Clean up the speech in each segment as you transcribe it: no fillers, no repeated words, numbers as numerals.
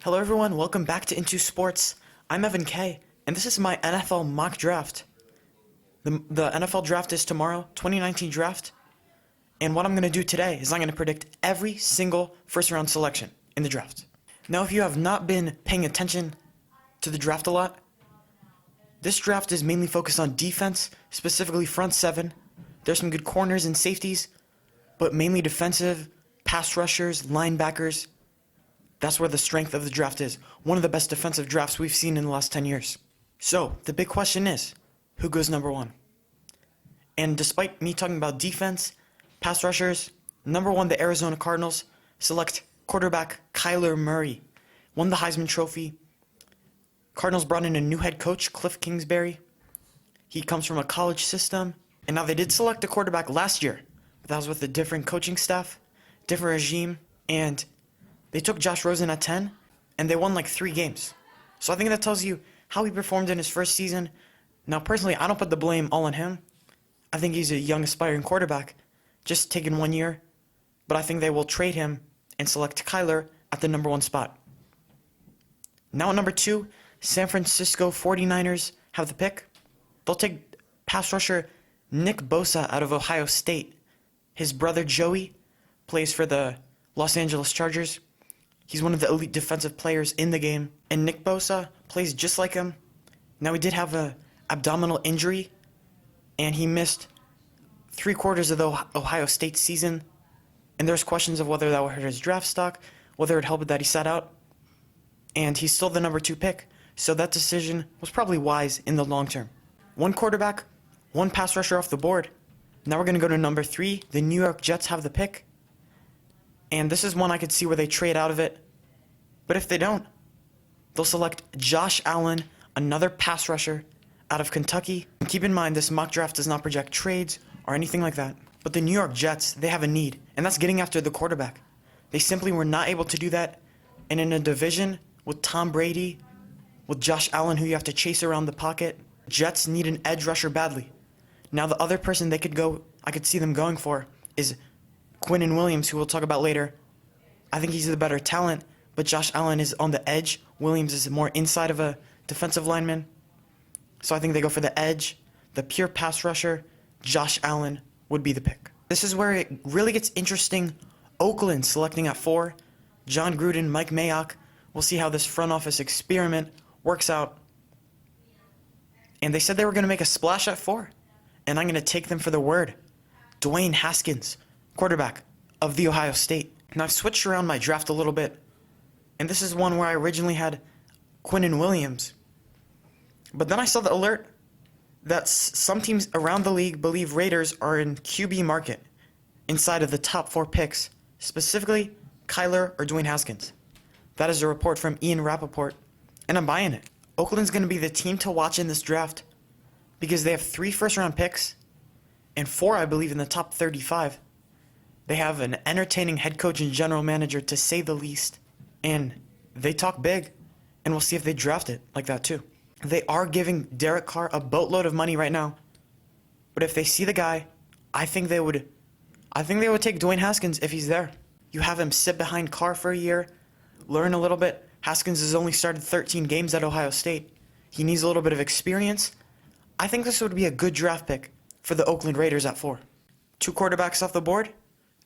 Hello everyone, welcome back to Into Sports. I'm Evan K, and this is my NFL mock draft. The NFL draft is tomorrow, 2019 draft, and what I'm going to do today is I'm going to predict every single first round selection in the draft. Now, if you have not been paying attention to the draft a lot, this draft is mainly focused on defense, specifically front seven. There's some good corners and safeties, but mainly defensive, pass rushers, linebackers. That's where the strength of the draft is. One of the best defensive drafts we've seen in the last 10 years. So, the big question is, who goes number one? And despite me talking about defense, pass rushers, number one, the Arizona Cardinals select quarterback Kyler Murray. Won the Heisman Trophy. Cardinals brought in a new head coach, Cliff Kingsbury. He comes from a college system. And now they did select a quarterback last year, but that was with a different coaching staff, different regime, and they took Josh Rosen at 10, and they won like 3 games. So I think that tells you how he performed in his first season. Now, personally, I don't put the blame all on him. I think he's a young, aspiring quarterback, just taking 1 year. But I think they will trade him and select Kyler at the number 1 spot. Now at number 2, San Francisco 49ers have the pick. They'll take pass rusher Nick Bosa out of Ohio State. His brother Joey plays for the Los Angeles Chargers. He's one of the elite defensive players in the game. And Nick Bosa plays just like him. Now, he did have an abdominal injury, and he missed 3/4 of the Ohio State season. And there's questions of whether that would hurt his draft stock, whether it helped that he sat out. And he's still the number 2 pick. So that decision was probably wise in the long term. 1 quarterback, 1 pass rusher off the board. Now we're going to go to number 3. The New York Jets have the pick. And this is one I could see where they trade out of it. But if they don't, they'll select Josh Allen, another pass rusher out of Kentucky. And keep in mind, this mock draft does not project trades or anything like that. But the New York Jets, they have a need, and that's getting after the quarterback. They simply were not able to do that. And in a division with Tom Brady, with Josh Allen, who you have to chase around the pocket, Jets need an edge rusher badly. Now, the other person I could see them going for is Quinnen Williams, who we'll talk about later. I think he's the better talent, but Josh Allen is on the edge. Williams is more inside of a defensive lineman. So I think they go for the edge, the pure pass rusher. Josh Allen would be the pick. This is where it really gets interesting. Oakland selecting at 4. John Gruden, Mike Mayock. We'll see how this front office experiment works out. And they said they were going to make a splash at 4. And I'm going to take them for the word. Dwayne Haskins, quarterback of the Ohio State. Now, I've switched around my draft a little bit. And this is one where I originally had Quinnen Williams. But then I saw the alert that some teams around the league believe Raiders are in QB market inside of the top 4 picks, specifically Kyler or Dwayne Haskins. That is a report from Ian Rappaport, and I'm buying it. Oakland's going to be the team to watch in this draft because they have 3 first-round picks and 4, I believe, in the top 35. They have an entertaining head coach and general manager, to say the least, and they talk big, and we'll see if they draft it like that too. They are giving Derek Carr a boatload of money right now, but if they see the guy, I think they would take Dwayne Haskins if he's there. You have him sit behind Carr for a year, learn a little bit. Haskins has only started 13 games at Ohio State. He needs a little bit of experience. I think this would be a good draft pick for the Oakland Raiders at 4. 2 quarterbacks off the board,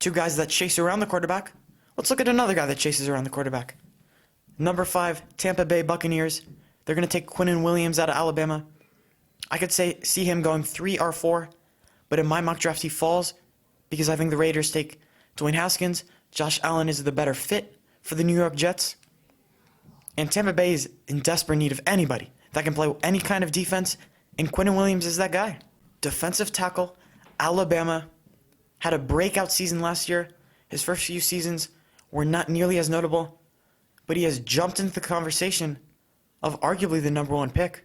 2 guys that chase around the quarterback. Let's look at another guy that chases around the quarterback. Number 5, Tampa Bay Buccaneers. They're going to take Quinnen Williams out of Alabama. I could see him going 3 or 4, but in my mock draft he falls because I think the Raiders take Dwayne Haskins. Josh Allen is the better fit for the New York Jets. And Tampa Bay is in desperate need of anybody that can play any kind of defense, and Quinnen Williams is that guy. Defensive tackle, Alabama, had a breakout season last year. His first few seasons were not nearly as notable, but he has jumped into the conversation of arguably the number 1 pick.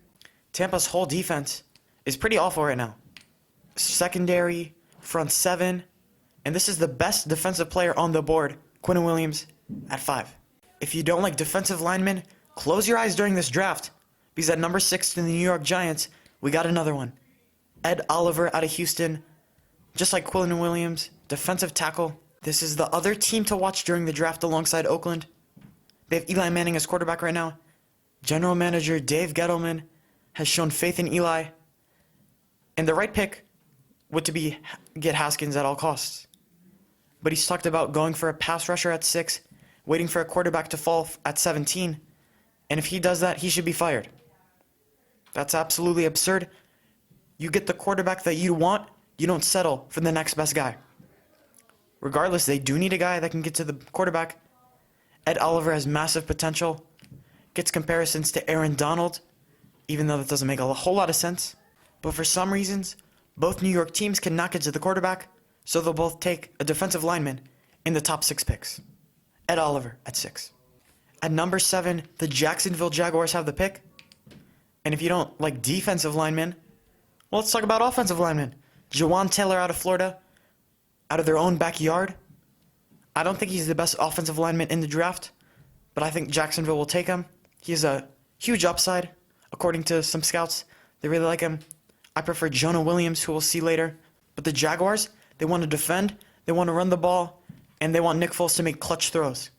Tampa's whole defense is pretty awful right now. Secondary, front 7, and this is the best defensive player on the board, Quinnen Williams, at 5. If you don't like defensive linemen, close your eyes during this draft, because at number 6 in the New York Giants, we got another one. Ed Oliver out of Houston, just like Quinnen Williams, defensive tackle. This is the other team to watch during the draft alongside Oakland. They have Eli Manning as quarterback right now. General manager Dave Gettleman has shown faith in Eli. And the right pick would to be get Haskins at all costs. But he's talked about going for a pass rusher at 6, waiting for a quarterback to fall at 17. And if he does that, he should be fired. That's absolutely absurd. You get the quarterback that you want, you don't settle for the next best guy. Regardless, they do need a guy that can get to the quarterback. Ed Oliver has massive potential. Gets comparisons to Aaron Donald, even though that doesn't make a whole lot of sense. But for some reasons, both New York teams cannot get to the quarterback, so they'll both take a defensive lineman in the top 6 picks. Ed Oliver at 6. At number 7, the Jacksonville Jaguars have the pick. And if you don't like defensive linemen, well, let's talk about offensive linemen. Jawaan Taylor out of Florida, out of their own backyard. I don't think he's the best offensive lineman in the draft, but I think Jacksonville will take him. He has a huge upside, according to some scouts. They really like him. I prefer Jonah Williams, who we'll see later. But the Jaguars, they want to defend, they want to run the ball, and they want Nick Foles to make clutch throws.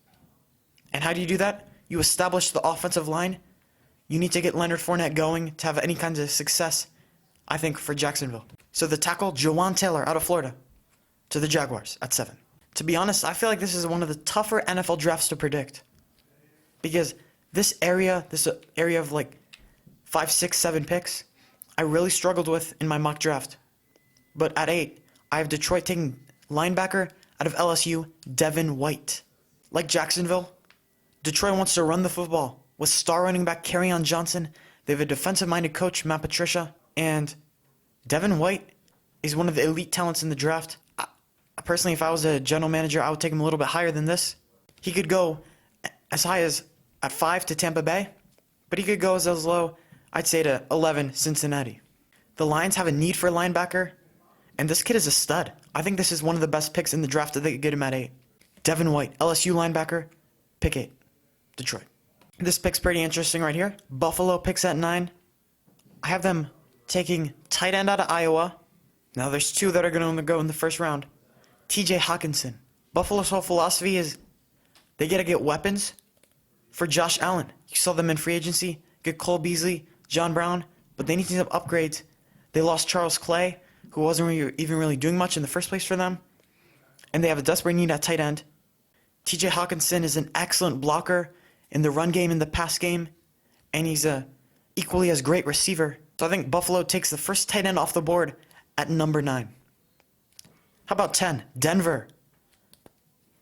And how do you do that? You establish the offensive line. You need to get Leonard Fournette going to have any kind of success, I think, for Jacksonville. So the tackle, Jawaan Taylor out of Florida, to the Jaguars at 7. To be honest, I feel like this is one of the tougher NFL drafts to predict. Because this area of like 5, 6, 7 picks, I really struggled with in my mock draft. But at 8, I have Detroit taking linebacker out of LSU, Devin White. Like Jacksonville, Detroit wants to run the football with star running back Kerryon Johnson. They have a defensive-minded coach, Matt Patricia, and Devin White is one of the elite talents in the draft. Personally, if I was a general manager, I would take him a little bit higher than this. He could go as high as at 5 to Tampa Bay, but he could go as low, I'd say, to 11, Cincinnati. The Lions have a need for a linebacker, and this kid is a stud. I think this is one of the best picks in the draft that they could get him at 8. Devin White, LSU linebacker, pick 8, Detroit. This pick's pretty interesting right here. Buffalo picks at 9. I have them taking tight end out of Iowa. Now there's 2 that are going to go in the first round. TJ Hawkinson. Buffalo's whole philosophy is they got to get weapons for Josh Allen. You saw them in free agency, get Cole Beasley, John Brown, but they need some upgrades. They lost Charles Clay, who wasn't even really doing much in the first place for them, and they have a desperate need at tight end. TJ Hawkinson is an excellent blocker in the run game and the pass game, and he's a equally as great receiver. So I think Buffalo takes the first tight end off the board at number 9. How about 10? Denver.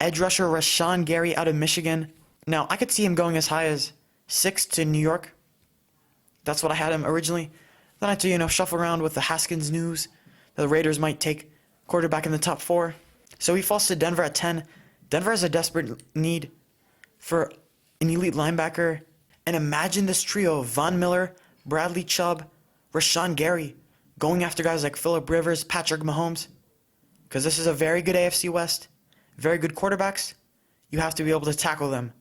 Edge rusher Rashawn Gary out of Michigan. Now, I could see him going as high as 6 to New York. That's what I had him originally. Then I had to, shuffle around with the Haskins news. The Raiders might take quarterback in the top 4. So he falls to Denver at 10. Denver has a desperate need for an elite linebacker. And imagine this trio of Von Miller, Bradley Chubb, Rashawn Gary going after guys like Phillip Rivers, Patrick Mahomes. Because this is a very good AFC West, very good quarterbacks. You have to be able to tackle them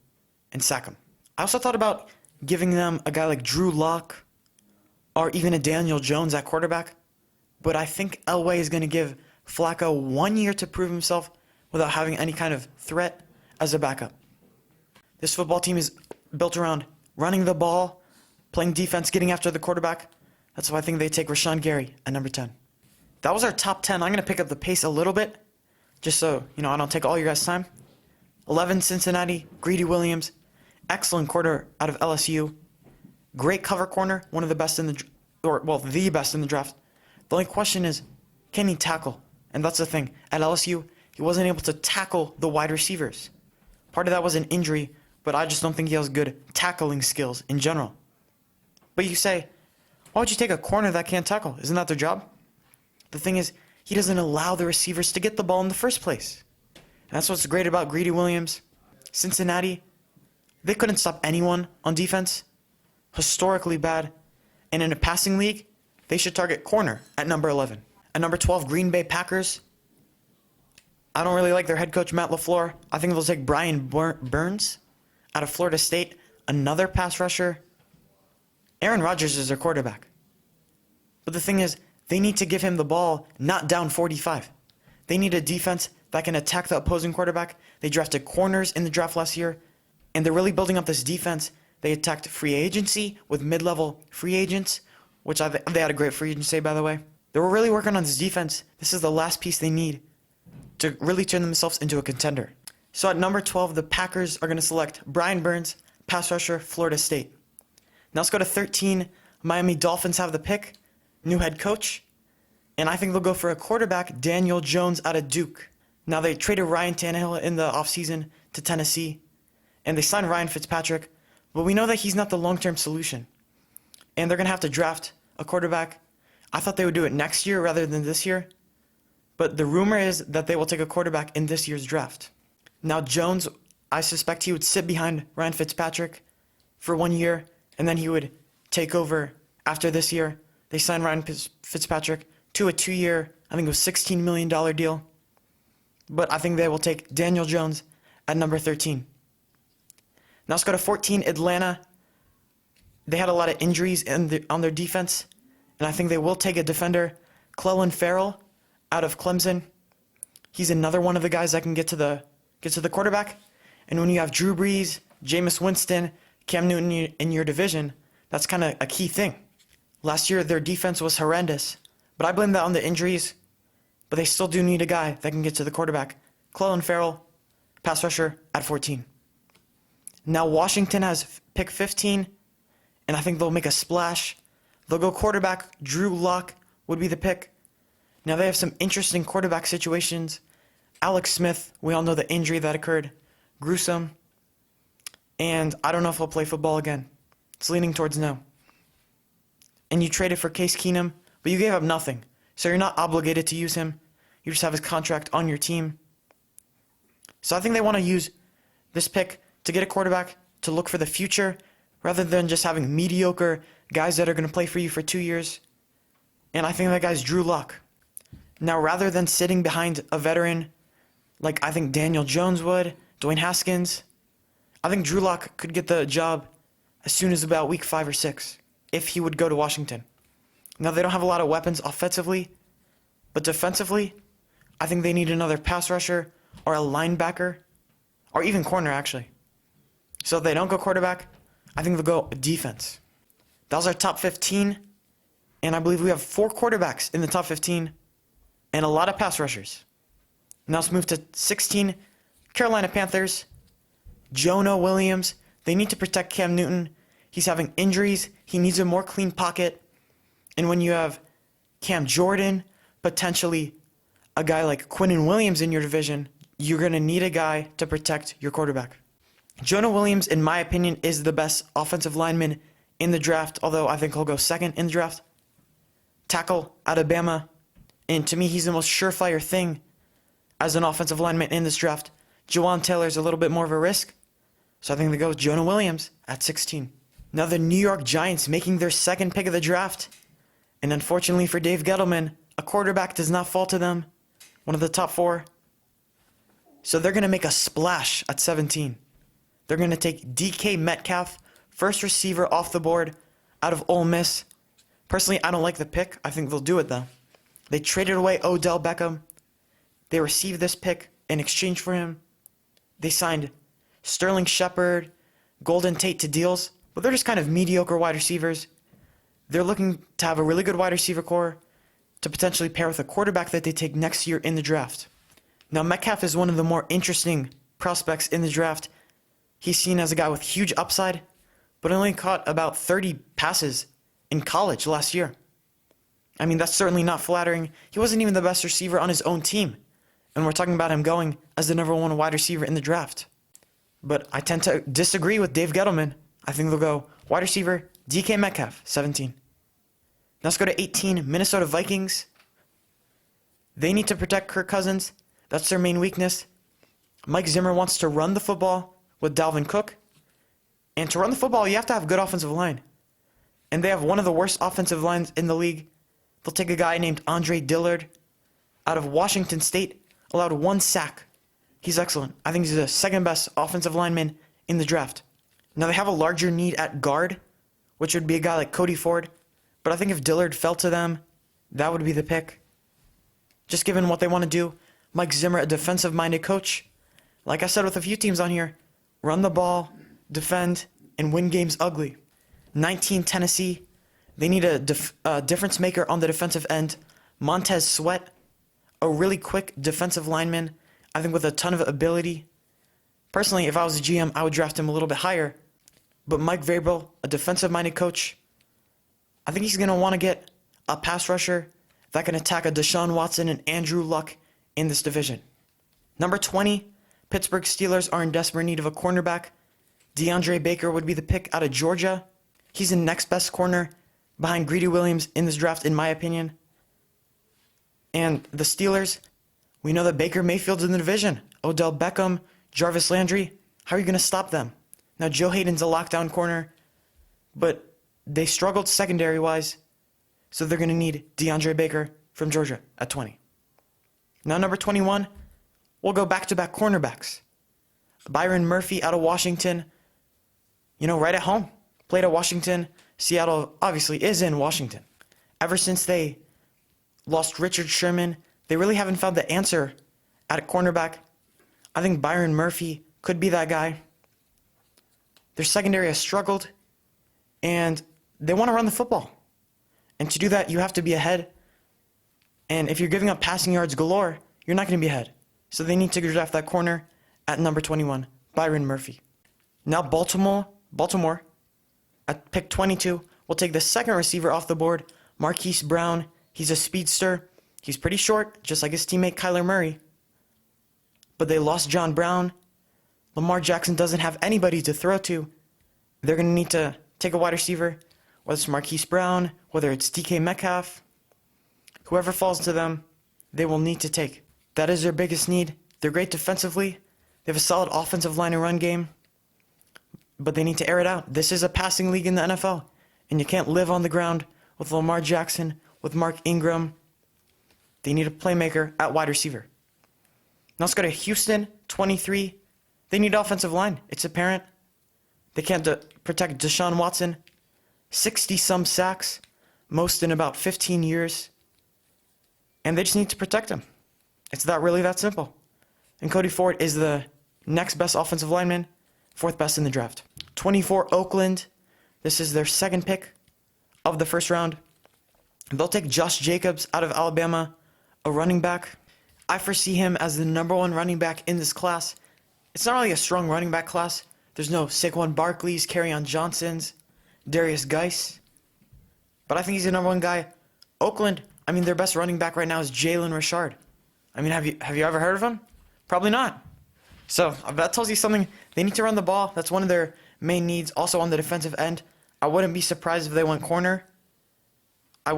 and sack them. I also thought about giving them a guy like Drew Lock or even a Daniel Jones at quarterback. But I think Elway is going to give Flacco 1 year to prove himself without having any kind of threat as a backup. This football team is built around running the ball, playing defense, getting after the quarterback. That's why I think they take Rashawn Gary at number 10. That was our top 10. I'm going to pick up the pace a little bit, just so, I don't take all your guys' time. 11, Cincinnati, Greedy Williams. Excellent corner out of LSU. Great cover corner, one of the best the best in the draft. The only question is, can he tackle? And that's the thing. At LSU, he wasn't able to tackle the wide receivers. Part of that was an injury, but I just don't think he has good tackling skills in general. But you say, why would you take a corner that can't tackle? Isn't that their job? The thing is, he doesn't allow the receivers to get the ball in the first place. And that's what's great about Greedy Williams. Cincinnati, they couldn't stop anyone on defense. Historically bad. And in a passing league, they should target corner at number 11. At number 12, Green Bay Packers. I don't really like their head coach, Matt LaFleur. I think they'll take Brian Burns out of Florida State. Another pass rusher. Aaron Rodgers is their quarterback. But the thing is, they need to give him the ball not down 45. They need a defense that can attack the opposing quarterback. They drafted corners in the draft last year. And they're really building up this defense. They attacked free agency with mid-level free agents, which they had a great free agency, by the way. They were really working on this defense. This is the last piece they need to really turn themselves into a contender. So at number 12, the Packers are going to select Brian Burns, pass rusher, Florida State. Now let's go to 13. Miami Dolphins have the pick, new head coach, and I think they'll go for a quarterback, Daniel Jones out of Duke. Now they traded Ryan Tannehill in the offseason to Tennessee, and they signed Ryan Fitzpatrick, but we know that he's not the long-term solution. And they're going to have to draft a quarterback. I thought they would do it next year rather than this year, but the rumor is that they will take a quarterback in this year's draft. Now Jones, I suspect he would sit behind Ryan Fitzpatrick for 1 year, and then he would take over after this year. They signed Ryan Fitzpatrick to a 2-year, I think it was $16 million deal. But I think they will take Daniel Jones at number 13. Now let's go to 14, Atlanta. They had a lot of injuries on their defense, and I think they will take a defender, Clelin Ferrell, out of Clemson. He's another one of the guys that can get to the quarterback. And when you have Drew Brees, Jameis Winston, Cam Newton in your division, that's kind of a key thing. Last year, their defense was horrendous, but I blame that on the injuries. But they still do need a guy that can get to the quarterback. Clelin Ferrell, pass rusher at 14. Now Washington has pick 15, and I think they'll make a splash. They'll go quarterback. Drew Lock would be the pick. Now they have some interesting quarterback situations. Alex Smith, we all know the injury that occurred. Gruesome. And I don't know if he'll play football again. It's leaning towards no. And you traded for Case Keenum, but you gave up nothing. So you're not obligated to use him. You just have his contract on your team. So I think they want to use this pick to get a quarterback, to look for the future, rather than just having mediocre guys that are going to play for you for 2 years. And I think that guy's Drew Lock. Now, rather than sitting behind a veteran like I think Daniel Jones would, Dwayne Haskins, I think Drew Lock could get the job as soon as about week 5 or 6, if he would go to Washington. Now, they don't have a lot of weapons offensively, but defensively, I think they need another pass rusher or a linebacker, or even corner, actually. So if they don't go quarterback, I think they'll go defense. That was our top 15, and I believe we have 4 quarterbacks in the top 15 and a lot of pass rushers. Now let's move to 16, Carolina Panthers. Jonah Williams, they need to protect Cam Newton. He's having injuries. He needs a more clean pocket. And when you have Cam Jordan, potentially a guy like Quinnen Williams in your division, you're going to need a guy to protect your quarterback. Jonah Williams, in my opinion, is the best offensive lineman in the draft, although I think he'll go second in the draft. Tackle, Alabama. And to me, he's the most surefire thing as an offensive lineman in this draft. Jawan Taylor's a little bit more of a risk, so I think they go with Jonah Williams at 16. Now the New York Giants making their second pick of the draft. And unfortunately for Dave Gettleman, a quarterback does not fall to them, one of the top 4. So they're going to make a splash at 17. They're going to take DK Metcalf, first receiver off the board out of Ole Miss. Personally, I don't like the pick. I think they'll do it, though. They traded away Odell Beckham. They received this pick in exchange for him. They signed Sterling Shepard, Golden Tate to deals, but they're just kind of mediocre wide receivers. They're looking to have a really good wide receiver core to potentially pair with a quarterback that they take next year in the draft. Now, Metcalf is one of the more interesting prospects in the draft. He's seen as a guy with huge upside, but only caught about 30 passes in college last year. I mean, that's certainly not flattering. He wasn't even the best receiver on his own team. And we're talking about him going as the number 1 wide receiver in the draft. But I tend to disagree with Dave Gettleman. I think they'll go wide receiver, DK Metcalf, 17. Now let's go to 18, Minnesota Vikings. They need to protect Kirk Cousins. That's their main weakness. Mike Zimmer wants to run the football with Dalvin Cook. And to run the football, you have to have a good offensive line. And they have one of the worst offensive lines in the league. They'll take a guy named Andre Dillard out of Washington State, allowed 1 sack. He's excellent. I think he's the second best offensive lineman in the draft. Now they have a larger need at guard, which would be a guy like Cody Ford. But I think if Dillard fell to them, that would be the pick. Just given what they want to do, Mike Zimmer, a defensive-minded coach. Like I said with a few teams on here, run the ball, defend, and win games ugly. 19 Tennessee, they need a difference maker on the defensive end. Montez Sweat, a really quick defensive lineman, I think with a ton of ability. Personally, if I was a GM, I would draft him a little bit higher. But Mike Vrabel, a defensive-minded coach, I think he's going to want to get a pass rusher that can attack a Deshaun Watson and Andrew Luck in this division. Number 20, Pittsburgh Steelers are in desperate need of a cornerback. DeAndre Baker would be the pick out of Georgia. He's the next best corner behind Greedy Williams in this draft, in my opinion. And the Steelers, we know that Baker Mayfield's in the division. Odell Beckham, Jarvis Landry, how are you going to stop them? Now, Joe Hayden's a lockdown corner, but they struggled secondary-wise, so they're going to need DeAndre Baker from Georgia at 20. Now, number 21, we'll go back-to-back cornerbacks. Byron Murphy out of Washington, right at home. Played at Washington. Seattle obviously is in Washington. Ever since they lost Richard Sherman, they really haven't found the answer at cornerback. I think Byron Murphy could be that guy. Their secondary has struggled, and they want to run the football. And to do that, you have to be ahead. And if you're giving up passing yards galore, you're not going to be ahead. So they need to draft that corner at number 21, Byron Murphy. Now Baltimore, at pick 22, will take the second receiver off the board, Marquise Brown. He's a speedster. He's pretty short, just like his teammate Kyler Murray. But they lost John Brown. Lamar Jackson doesn't have anybody to throw to. They're going to need to take a wide receiver, whether it's Marquise Brown, whether it's DK Metcalf. Whoever falls to them, they will need to take. That is their biggest need. They're great defensively. They have a solid offensive line and run game. But they need to air it out. This is a passing league in the NFL. And you can't live on the ground with Lamar Jackson, with Mark Ingram. They need a playmaker at wide receiver. Now let's go to Houston, 23. They need offensive line. It's apparent. They can't protect Deshaun Watson. 60-some sacks, most in about 15 years. And they just need to protect him. It's really that simple. And Cody Ford is the next best offensive lineman, fourth best in the draft. 24, Oakland. This is their second pick of the first round. They'll take Josh Jacobs out of Alabama, a running back. I foresee him as the number one running back in this class. It's not really a strong running back class. There's no Saquon Barkley's, Kerryon Johnson's, Darius Geis. But I think he's the number one guy. Oakland, their best running back right now is Jalen Richard. Have you ever heard of him? Probably not. So that tells you something. They need to run the ball. That's one of their main needs. Also on the defensive end, I wouldn't be surprised if they went corner. I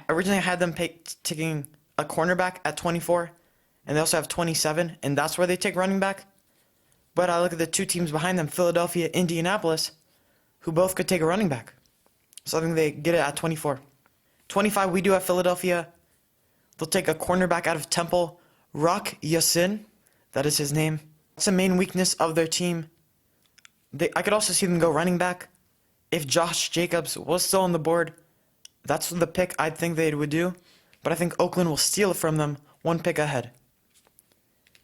originally had them taking a cornerback at 24, and they also have 27, and that's where they take running back. But I look at the two teams behind them, Philadelphia, Indianapolis, who both could take a running back. So I think they get it at 24. 25, we do have Philadelphia. They'll take a cornerback out of Temple, Rock Ya-Sin. That is his name. It's a main weakness of their team. I could also see them go running back. If Josh Jacobs was still on the board, that's the pick I'd think they would do. But I think Oakland will steal it from them, one pick ahead.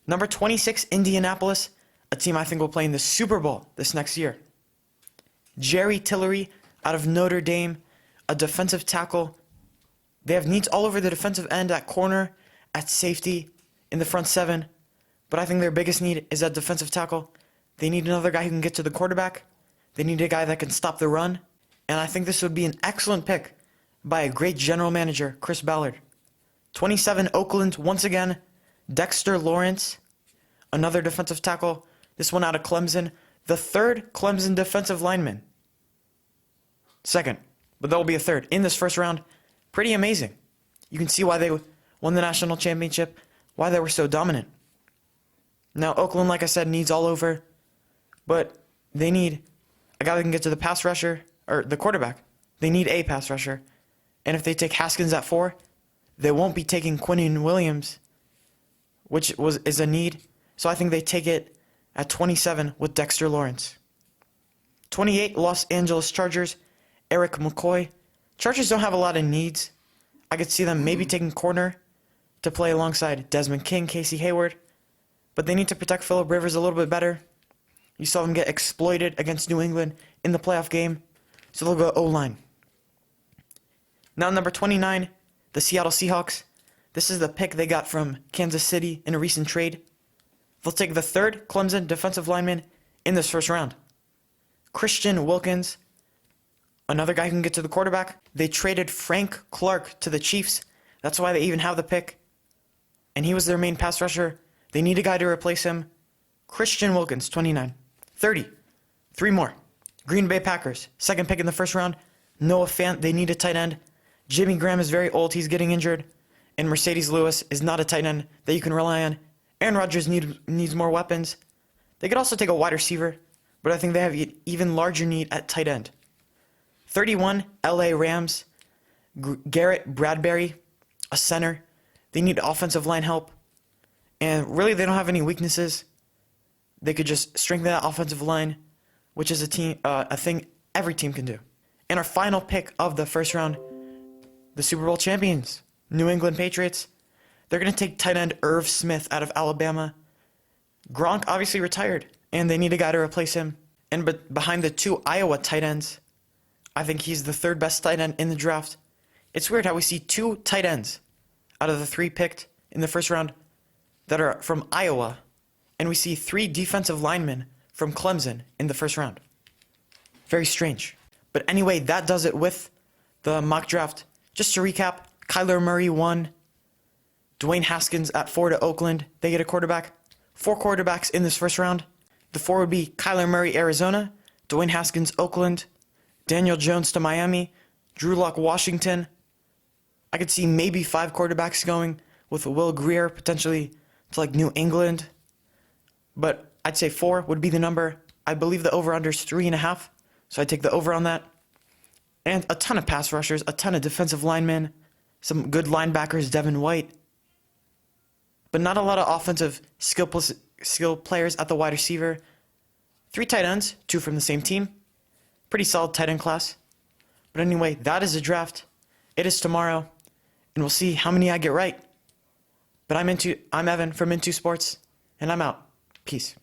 Number 26, Indianapolis, a team I think will play in the Super Bowl this next year. Jerry Tillery out of Notre Dame, a defensive tackle. They have needs all over the defensive end at corner, at safety, in the front seven. But I think their biggest need is at defensive tackle. They need another guy who can get to the quarterback. They need a guy that can stop the run. And I think this would be an excellent pick by a great general manager, Chris Ballard. 27, Oakland, once again, Dexter Lawrence, another defensive tackle, this one out of Clemson, the third Clemson defensive lineman. Second, but there will be a third in this first round. Pretty amazing. You can see why they won the national championship, why they were so dominant. Now, Oakland, like I said, needs all over, but they need a guy that can get to the pass rusher, or the quarterback. They need a pass rusher. And if they take Haskins at 4, they won't be taking Quinnen Williams, which is a need. So I think they take it at 27 with Dexter Lawrence. 28, Los Angeles Chargers, Eric McCoy. Chargers don't have a lot of needs. I could see them maybe taking corner to play alongside Desmond King, Casey Hayward. But they need to protect Phillip Rivers a little bit better. You saw them get exploited against New England in the playoff game, so they'll go O-line. Now number 29, the Seattle Seahawks. This is the pick they got from Kansas City in a recent trade. They'll take the third Clemson defensive lineman in this first round. Christian Wilkins, another guy who can get to the quarterback. They traded Frank Clark to the Chiefs. That's why they even have the pick. And he was their main pass rusher. They need a guy to replace him. Christian Wilkins, 29. 30. Three more. Green Bay Packers, second pick in the first round. Noah Fant, they need a tight end. Jimmy Graham is very old, he's getting injured. And Mercedes Lewis is not a tight end that you can rely on. Aaron Rodgers needs more weapons. They could also take a wide receiver, but I think they have an even larger need at tight end. 31, LA Rams. Garrett Bradbury, a center. They need offensive line help. And really, they don't have any weaknesses. They could just strengthen that offensive line, which is a thing every team can do. And our final pick of the first round, the Super Bowl champions, New England Patriots. They're going to take tight end Irv Smith out of Alabama. Gronk obviously retired, and they need a guy to replace him. And behind the two Iowa tight ends, I think he's the third best tight end in the draft. It's weird how we see two tight ends out of the three picked in the first round that are from Iowa, and we see three defensive linemen from Clemson in the first round. Very strange. But anyway, that does it with the mock draft. Just to recap, Kyler Murray 1, Dwayne Haskins at 4 to Oakland. They get a quarterback. 4 quarterbacks in this first round. The 4 would be Kyler Murray, Arizona, Dwayne Haskins, Oakland, Daniel Jones to Miami, Drew Lock, Washington. I could see maybe 5 quarterbacks going with Will Grier potentially to like New England. But I'd say 4 would be the number. I believe the over-under is 3.5, so I'd take the over on that. And a ton of pass rushers, a ton of defensive linemen, some good linebackers, Devin White. But not a lot of offensive skill players at the wide receiver. 3 tight ends, 2 from the same team. Pretty solid tight end class. But anyway, that is the draft. It is tomorrow, and we'll see how many I get right. But I'm Evan from Into Sports, and I'm out. Peace.